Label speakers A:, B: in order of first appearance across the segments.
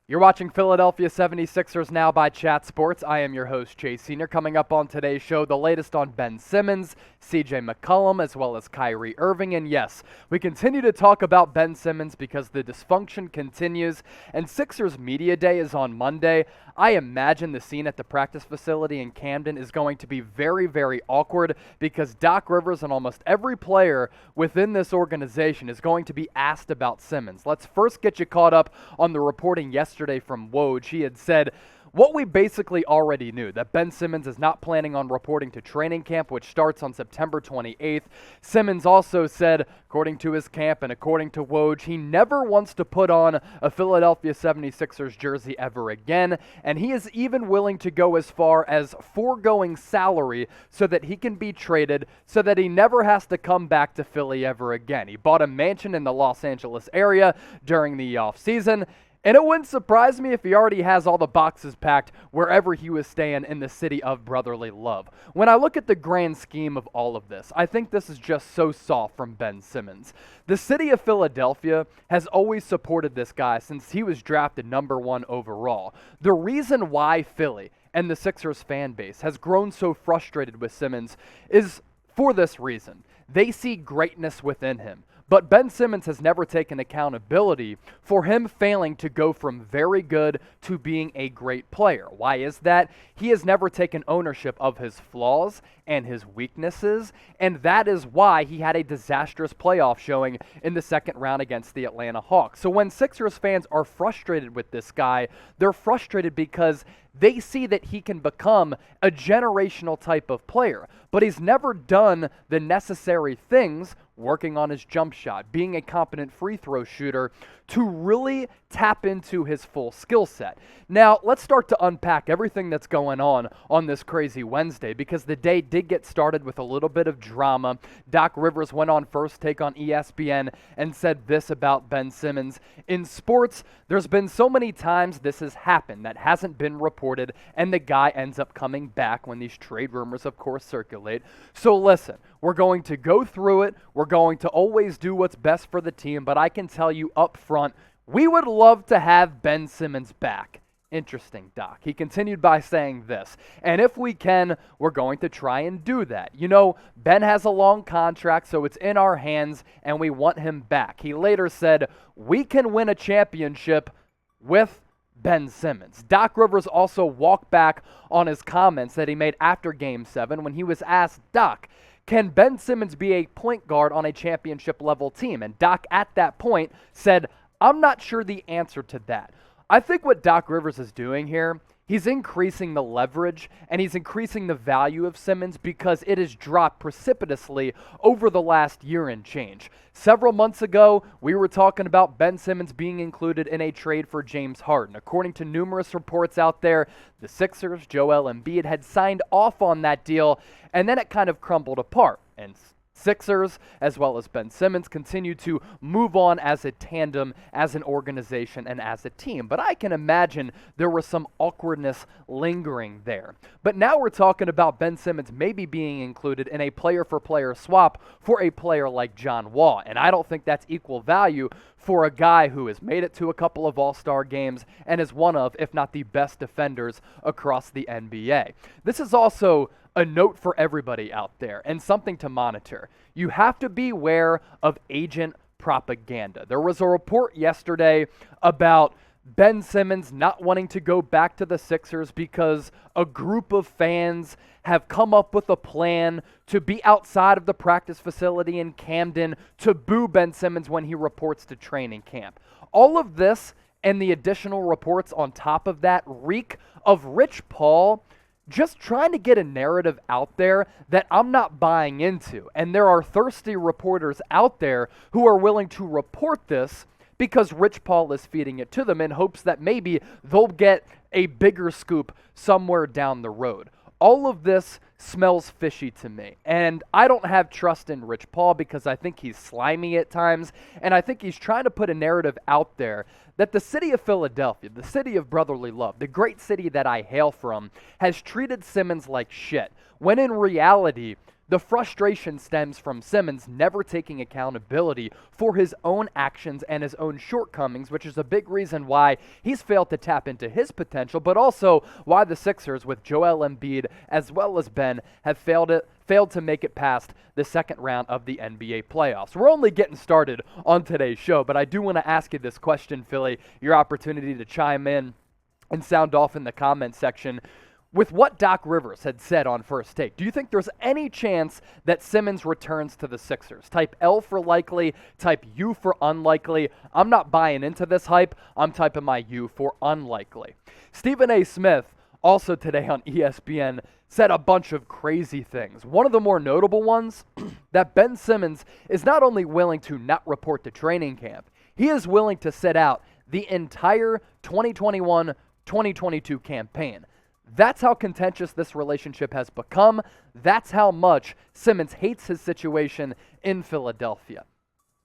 A: You're watching Philadelphia 76ers Now by Chat Sports. I am your host, Chase Senior. Coming up on today's show, the latest on Ben Simmons, CJ McCollum, as well as Kyrie Irving. And yes, we continue to talk about Ben Simmons because the dysfunction continues, and Sixers Media Day is on Monday. I imagine the scene at the practice facility in Camden is going to be very, very awkward because Doc Rivers and almost every player within this organization is going to be asked about Simmons. Let's first get you caught up on the reporting yesterday from Woj. He had said what we basically already knew, that Ben Simmons is not planning on reporting to training camp, which starts on September 28th. Simmons also said, according to his camp and according to Woj, he never wants to put on a Philadelphia 76ers jersey ever again, and he is even willing to go as far as foregoing salary so that he can be traded so that he never has to come back to Philly ever again. He bought a mansion in the Los Angeles area during the offseason, and it wouldn't surprise me if he already has all the boxes packed wherever he was staying in the city of brotherly love. When I look at the grand scheme of all of this, I think this is just so soft from Ben Simmons. The city of Philadelphia has always supported this guy since he was drafted #1 overall. The reason why Philly and the Sixers fan base has grown so frustrated with Simmons is for this reason. They see greatness within him. But Ben Simmons has never taken accountability for him failing to go from very good to being a great player. Why is that? He has never taken ownership of his flaws and his weaknesses, and that is why he had a disastrous playoff showing in the second round against the Atlanta Hawks. So when Sixers fans are frustrated with this guy, they're frustrated because they see that he can become a generational type of player, but he's never done the necessary things, working on his jump shot, being a competent free throw shooter, to really tap into his full skill set. Now, let's start to unpack everything that's going on this crazy Wednesday, because the day did get started with a little bit of drama. Doc Rivers went on First Take on ESPN and said this about Ben Simmons. In sports, there's been so many times this has happened that hasn't been reported, and the guy ends up coming back when these trade rumors, of course, circulate. So listen, we're going to go through it. We're going to always do what's best for the team, but I can tell you up front, we would love to have Ben Simmons back. Interesting, Doc. He continued by saying this, and if we can, we're going to try and do that. You know, Ben has a long contract, so it's in our hands, and we want him back. He later said, we can win a championship with Ben Simmons. Doc Rivers also walked back on his comments that he made after Game 7 when he was asked, Doc, can Ben Simmons be a point guard on a championship-level team? And Doc, at that point, said, I'm not sure the answer to that. I think what Doc Rivers is doing here, he's increasing the leverage and he's increasing the value of Simmons because it has dropped precipitously over the last year and change. Several months ago, we were talking about Ben Simmons being included in a trade for James Harden. According to numerous reports out there, the Sixers, Joel Embiid, had signed off on that deal, and then it kind of crumbled apart. And Sixers, as well as Ben Simmons, continue to move on as a tandem, as an organization, and as a team. But I can imagine there was some awkwardness lingering there. But now we're talking about Ben Simmons maybe being included in a player-for-player swap for a player like John Wall. And I don't think that's equal value for a guy who has made it to a couple of All-Star games and is one of, if not the best defenders across the NBA. This is also a note for everybody out there and something to monitor. You have to beware of agent propaganda. There was a report yesterday about Ben Simmons not wanting to go back to the Sixers because a group of fans have come up with a plan to be outside of the practice facility in Camden to boo Ben Simmons when he reports to training camp. All of this and the additional reports on top of that reek of Rich Paul just trying to get a narrative out there that I'm not buying into. And there are thirsty reporters out there who are willing to report this because Rich Paul is feeding it to them in hopes that maybe they'll get a bigger scoop somewhere down the road. All of this smells fishy to me, and I don't have trust in Rich Paul because I think he's slimy at times, and I think he's trying to put a narrative out there that the city of Philadelphia, the city of brotherly love, the great city that I hail from, has treated Simmons like shit, when in reality, The frustration stems from Simmons never taking accountability for his own actions and his own shortcomings, which is a big reason why he's failed to tap into his potential, but also why the Sixers, with Joel Embiid as well as Ben, have failed to make it past the second round of the NBA playoffs. We're only getting started on today's show, but I do want to ask you this question, Philly, your opportunity to chime in and sound off in the comment section. With what Doc Rivers had said on First Take, do you think there's any chance that Simmons returns to the Sixers? Type L for likely, type U for unlikely. I'm not buying into this hype. I'm typing my U for unlikely. Stephen A. Smith, also today on ESPN, said a bunch of crazy things. One of the more notable ones, that Ben Simmons is not only willing to not report to training camp, he is willing to sit out the entire 2021-2022 campaign. That's how contentious this relationship has become. That's how much Simmons hates his situation in Philadelphia.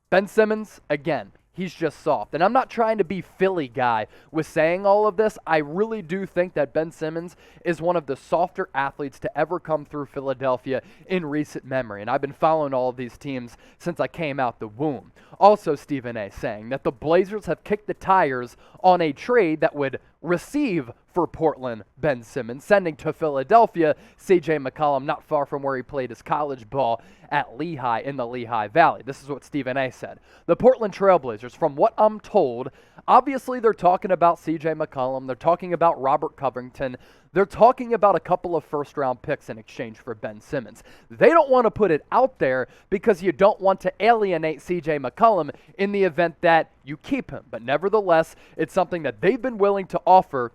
A: Ben Simmons, again, he's just soft. And I'm not trying to be Philly guy with saying all of this. I really do think that Ben Simmons is one of the softer athletes to ever come through Philadelphia in recent memory. And I've been following all of these teams since I came out the womb. Also, Stephen A. saying that the Blazers have kicked the tires on a trade that would receive for Portland Ben Simmons, sending to Philadelphia CJ McCollum, not far from where he played his college ball at Lehigh in the Lehigh Valley. This is what Stephen A. said. The Portland Trailblazers, from what I'm told, obviously they're talking about CJ McCollum, they're talking about Robert Covington, they're talking about a couple of first-round picks in exchange for Ben Simmons. They don't want to put it out there because you don't want to alienate CJ McCollum in the event that you keep him. But nevertheless, it's something that they've been willing to offer.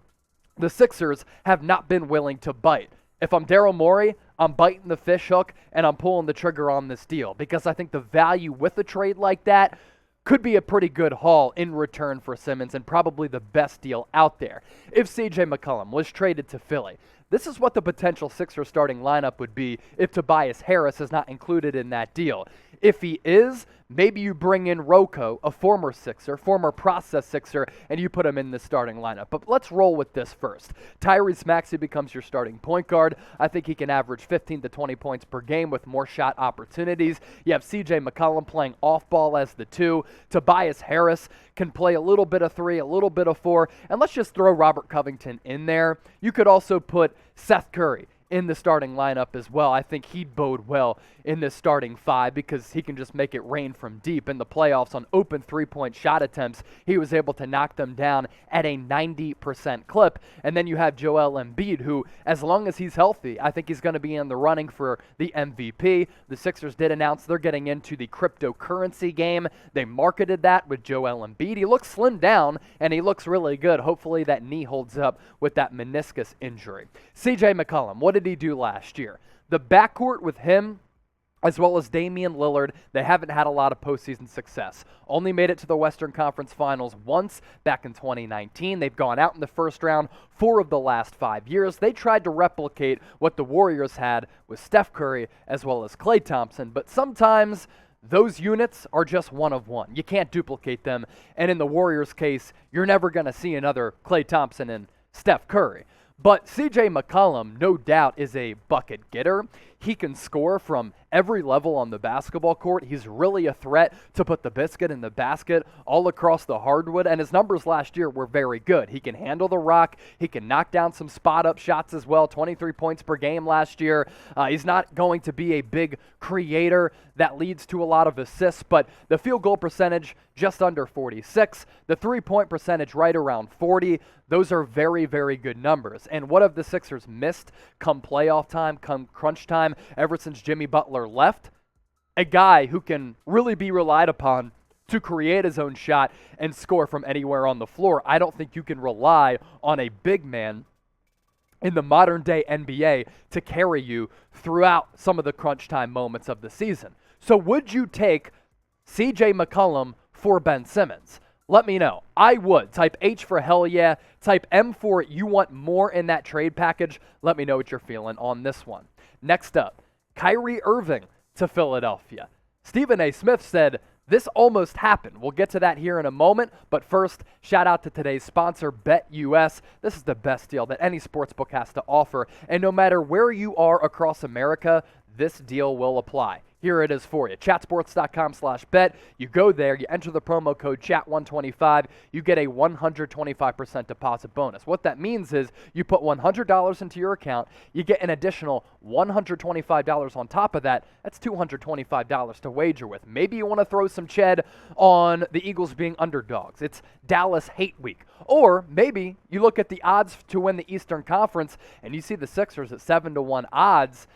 A: The Sixers have not been willing to bite. If I'm Daryl Morey, I'm biting the fish hook and I'm pulling the trigger on this deal because I think the value with a trade like that could be a pretty good haul in return for Simmons and probably the best deal out there. If CJ McCollum was traded to Philly, this is what the potential Sixers starting lineup would be if Tobias Harris is not included in that deal. If he is, maybe you bring in Rocco, a former Sixer, former process Sixer, and you put him in the starting lineup. But let's roll with this first. Tyrese Maxey becomes your starting point guard. I think he can average 15 to 20 points per game with more shot opportunities. You have CJ McCollum playing off ball as the 2. Tobias Harris can play a little bit of 3, a little bit of 4, and let's just throw Robert Covington in there. You could also put Seth Curry in the starting lineup as well. I think he'd bode well in this starting 5 because he can just make it rain from deep. In the playoffs on open three-point shot attempts, he was able to knock them down at a 90% clip. And then you have Joel Embiid, who, as long as he's healthy, I think he's going to be in the running for the MVP. The Sixers did announce they're getting into the cryptocurrency game. They marketed that with Joel Embiid. He looks slimmed down, and he looks really good. Hopefully that knee holds up with that meniscus injury. CJ McCollum, what did he do last year? The backcourt with him as well as Damian Lillard, they haven't had a lot of postseason success. Only made it to the Western Conference Finals once back in 2019. They've gone out in the first round 4 of the last 5 years. They tried to replicate what the Warriors had with Steph Curry as well as Klay Thompson, but sometimes those units are just one of one. You can't duplicate them, and in the Warriors' case, you're never going to see another Klay Thompson and Steph Curry. But CJ McCollum, no doubt, is a bucket getter. He can score from every level on the basketball court. He's really a threat to put the biscuit in the basket all across the hardwood, and his numbers last year were very good. He can handle the rock. He can knock down some spot-up shots as well, 23 points per game last year. He's not going to be a big creator that leads to a lot of assists, but the field goal percentage just under 46, the three-point percentage right around 40. Those are very, very good numbers. And what have the Sixers missed come playoff time, come crunch time, ever since Jimmy Butler left? A guy who can really be relied upon to create his own shot and score from anywhere on the floor. I don't think you can rely on a big man in the modern day NBA to carry you throughout some of the crunch time moments of the season. So would you take CJ McCollum for Ben Simmons? Let me know. I would. Type H for hell yeah. Type M for you want more in that trade package. Let me know what you're feeling on this one. Next up, Kyrie Irving to Philadelphia. Stephen A. Smith said This almost happened. We'll get to that here in a moment, but first, shout out to today's sponsor, BetUS. This is the best deal that any sportsbook has to offer, and no matter where you are across America, this deal will apply. Here it is for you. Chatsports.com/bet. You go there, you enter the promo code CHAT125, you get a 125% deposit bonus. What that means is you put $100 into your account, you get an additional $125 on top of that. That's $225 to wager with. Maybe you want to throw some ched on the Eagles being underdogs. It's Dallas hate week. Or maybe you look at the odds to win the Eastern Conference and you see the Sixers at 7-1 odds.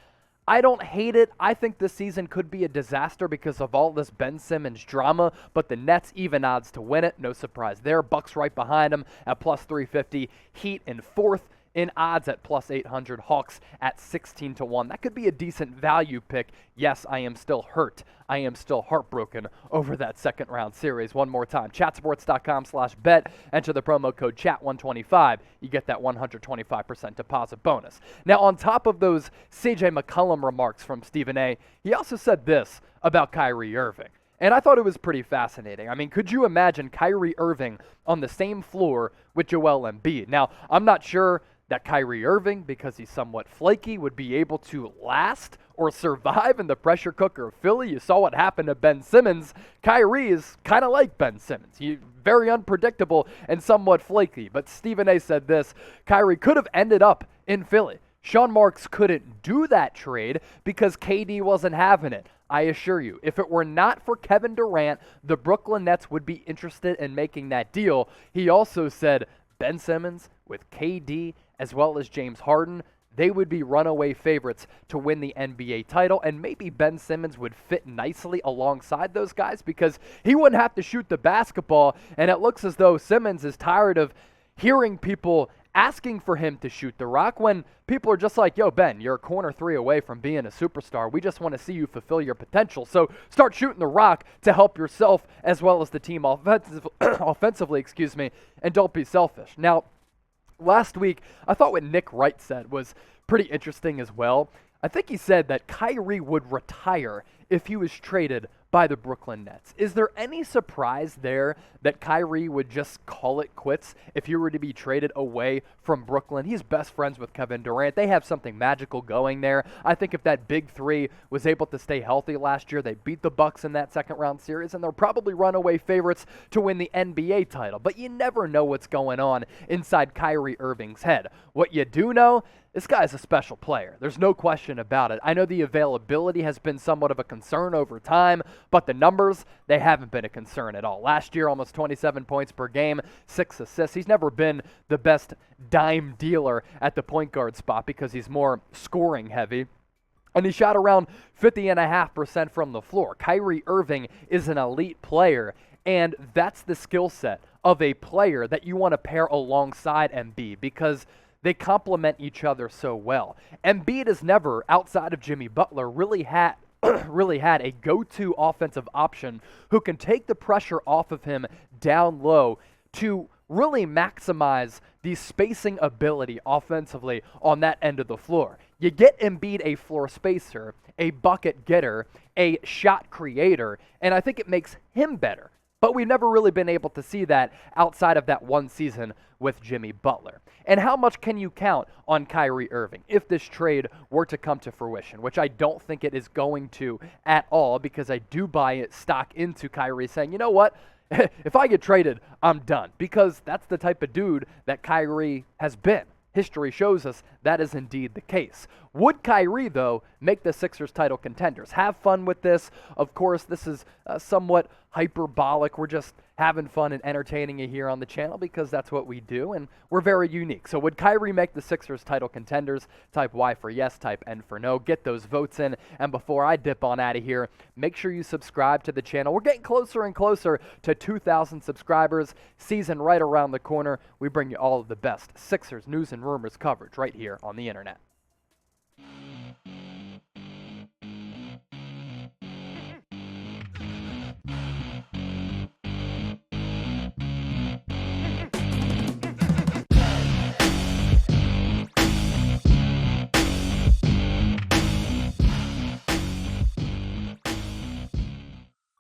A: I don't hate it. I think this season could be a disaster because of all this Ben Simmons drama, but the Nets even odds to win it. No surprise there. Bucks right behind them at plus 350. Heat in fourth in odds at plus 800. Hawks at 16-1. That could be a decent value pick. Yes, I am still hurt. I am still heartbroken over that second round series. One more time, chatsports.com/bet. Enter the promo code CHAT125. You get that 125% deposit bonus. Now, on top of those CJ McCollum remarks from Stephen A., he also said this about Kyrie Irving. And I thought it was pretty fascinating. I mean, could you imagine Kyrie Irving on the same floor with Joel Embiid? Now, I'm not sure that Kyrie Irving, because he's somewhat flaky, would be able to last or survive in the pressure cooker of Philly. You saw what happened to Ben Simmons. Kyrie is kind of like Ben Simmons. He's very unpredictable and somewhat flaky. But Stephen A. said this: Kyrie could have ended up in Philly. Sean Marks couldn't do that trade because KD wasn't having it. I assure you, if it were not for Kevin Durant, the Brooklyn Nets would be interested in making that deal. He also said Ben Simmons with KD as well as James Harden, they would be runaway favorites to win the NBA title, and maybe Ben Simmons would fit nicely alongside those guys because he wouldn't have to shoot the basketball, and it looks as though Simmons is tired of hearing people asking for him to shoot the rock when people are just like, yo, Ben, you're a corner three away from being a superstar. We just want to see you fulfill your potential. So start shooting the rock to help yourself as well as the team offensively, and don't be selfish. Now, last week, I thought what Nick Wright said was pretty interesting as well. I think he said that Kyrie would retire if he was traded by the Brooklyn Nets. Is there any surprise there that Kyrie would just call it quits if he were to be traded away from Brooklyn? He's best friends with Kevin Durant. They have something magical going there. I think if that big three was able to stay healthy last year, they beat the Bucks in that second round series, and they're probably runaway favorites to win the NBA title. But you never know what's going on inside Kyrie Irving's head. What you do know, this guy's a special player. There's no question about it. I know the availability has been somewhat of a concern over time, but the numbers, they haven't been a concern at all. Last year, almost 27 points per game, 6 assists. He's never been the best dime dealer at the point guard spot because he's more scoring heavy. And he shot around 50.5% from the floor. Kyrie Irving is an elite player, and that's the skill set of a player that you want to pair alongside Embiid because they complement each other so well. Embiid has never, outside of Jimmy Butler, really had a go-to offensive option who can take the pressure off of him down low to really maximize the spacing ability offensively on that end of the floor. You get Embiid a floor spacer, a bucket getter, a shot creator, and I think it makes him better. But we've never really been able to see that outside of that one season with Jimmy Butler. And how much can you count on Kyrie Irving if this trade were to come to fruition, which I don't think it is going to at all because I do buy stock into Kyrie saying, you know what, if I get traded, I'm done, because that's the type of dude that Kyrie has been. History shows us that is indeed the case. Would Kyrie, though, make the Sixers title contenders? Have fun with this. Of course, this is somewhat hyperbolic. We're just having fun and entertaining you here on the channel because that's what we do, and we're very unique. So would Kyrie make the Sixers title contenders? Type Y for yes, type N for no. Get those votes in. And before I dip on out of here, make sure you subscribe to the channel. We're getting closer and closer to 2,000 subscribers. Season right around the corner. We bring you all of the best Sixers news and rumors coverage right here on the internet.